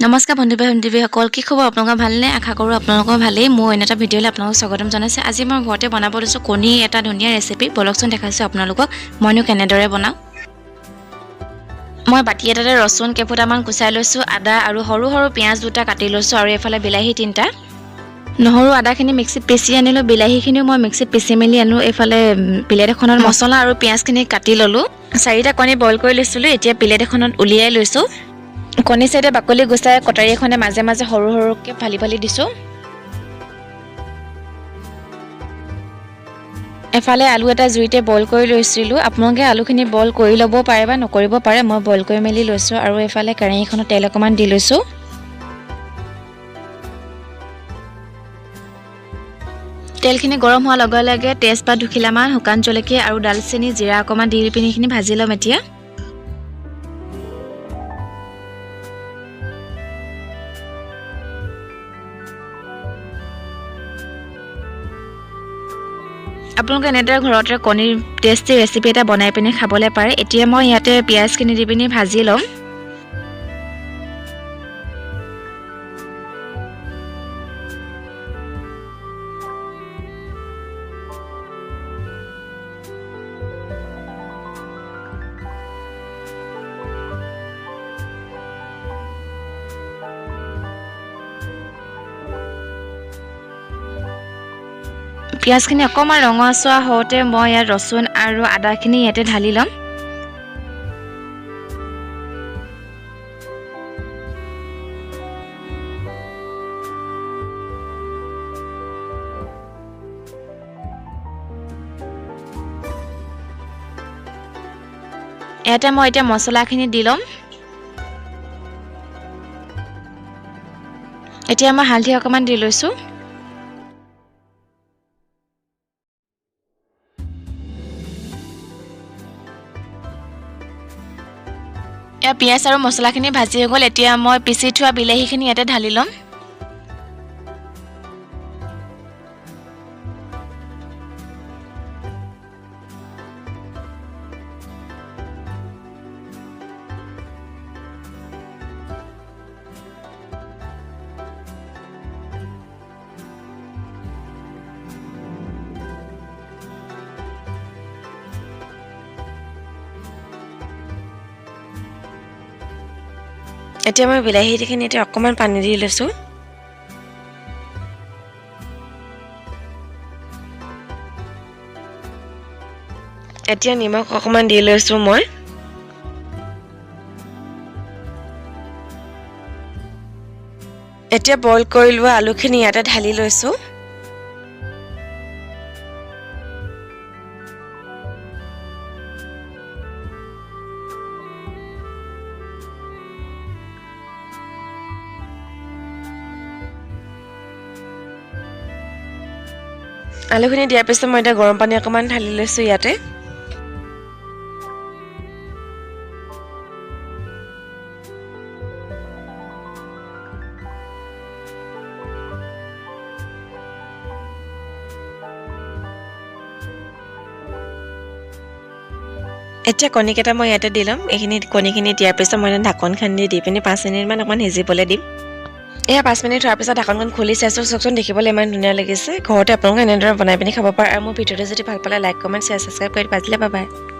নমস্কাৰ বন্ধু-বান্ধৱীসকল, কি খবৰ? আপোনালোকৰ ভালনে? আশা কৰোঁ আপোনালোকৰ ভালেই। মই অন্য এটা ভিডিঅ'লৈ আপোনালোকক স্বাগতম জনাইছোঁ। আজি মই ঘৰতে বনাব লৈছোঁ কণী এটা ধুনীয়া ৰেচিপি। বলকচোন দেখাইছোঁ আপোনালোকক মইনো কেনেদৰে বনাওঁ। মই বাটি এটাতে ৰচুন কেইফুটামান কুচাই লৈছোঁ, আদা আৰু সৰু সৰু পিঁয়াজ দুটা কাটি লৈছোঁ আৰু এইফালে বিলাহী 3টা। নহৰু আদাখিনি মিক্সিত পিচি আনিলোঁ, বিলাহীখিনিও মই মিক্সিত পিচি মেলি আনো। এইফালে প্লেট এখনত মছলা আৰু পিঁয়াজখিনি কাটি ল'লোঁ। 4টা কণী বইল কৰি লৈছিলোঁ, এতিয়া প্লেট এখনত উলিয়াই লৈছোঁ। কণী চাইডে বাকলি গুচাই কটাৰী এখনে মাজে মাজে সৰু সৰুকৈ ফালি ফালি দিছোঁ। এফালে আলু এটা জুইতে বইল কৰি লৈছিলোঁ। আপোনালোকে আলুখিনি বইল কৰি ল'ব পাৰে বা নকৰিব পাৰে। মই বইল কৰি মেলি লৈছোঁ আৰু এইফালে কেৰাহীখনত তেল অকণমান দি লৈছোঁ। তেলখিনি গৰম হোৱাৰ লগে লগে তেজপাত দুখিলামান, শুকান জলকীয়া আৰু ডালচেনি, জিৰা অকণমান দি পিনি এইখিনি ভাজি ল'ম। এতিয়া আপোনালোকে এনেদৰে ঘৰতে কণীৰ টেষ্টি ৰেচিপি এটা বনাই পিনি খাবলৈ পাৰে। এতিয়া মই ইয়াতে পিঁয়াজখিনি দি পিনি ভাজি ল'ম। পিঁয়াজখিনি অকণমান ৰঙচুৱা হওঁতে মই ইয়াত ৰচুন আৰু আদাখিনি ইয়াতে ঢালি ল'ম। ইয়াতে মই এতিয়া মছলাখিনি দি ল'ম। এতিয়া মই হালধি অকণমান দি লৈছোঁ। এয়া পিঁয়াজ আৰু মছলাখিনি ভাজি হৈ গ'ল। এতিয়া মই পিচি থোৱা বিলাহীখিনি ইয়াতে ঢালি ল'ম। এতিয়া মই বিলাহীখিনি এতিয়া অকণমান পানী দি লৈছোঁ। এতিয়া নিমখ অকণমান দি লৈছোঁ মই। এতিয়া বইল কৰি লোৱা আলুখিনি ইয়াতে ঢালি লৈছোঁ। আলুখিনি দিয়াৰ পিছত মই এতিয়া গৰম পানী অকণমান ঢালি লৈছোঁ ইয়াতে। এতিয়া কণীকেইটা মই ইয়াতে দি ল'ম। এইখিনি কণীখিনি দিয়াৰ পিছত মই ঢাকনখন দি পিনি 5 মিনিটমান অকণমান সিজিবলৈ দিম। এয়া 5 মিনিট হোৱাৰ পিছত ঢাকনখন খুলি চাইছোঁ, চাওকচোন দেখিবলৈ ইমান ধুনীয়া লাগিছে। ঘৰতে আপোনালোকে এনেদৰে বনাই পিনি খাব পাৰে। আৰু মোৰ ভিডিঅ'টো যদি ভাল পালে লাইক, কমেণ্ট, শ্বেয়াৰ, ছাবস্ক্ৰাইব কৰি পাইছিলে। Bye bye.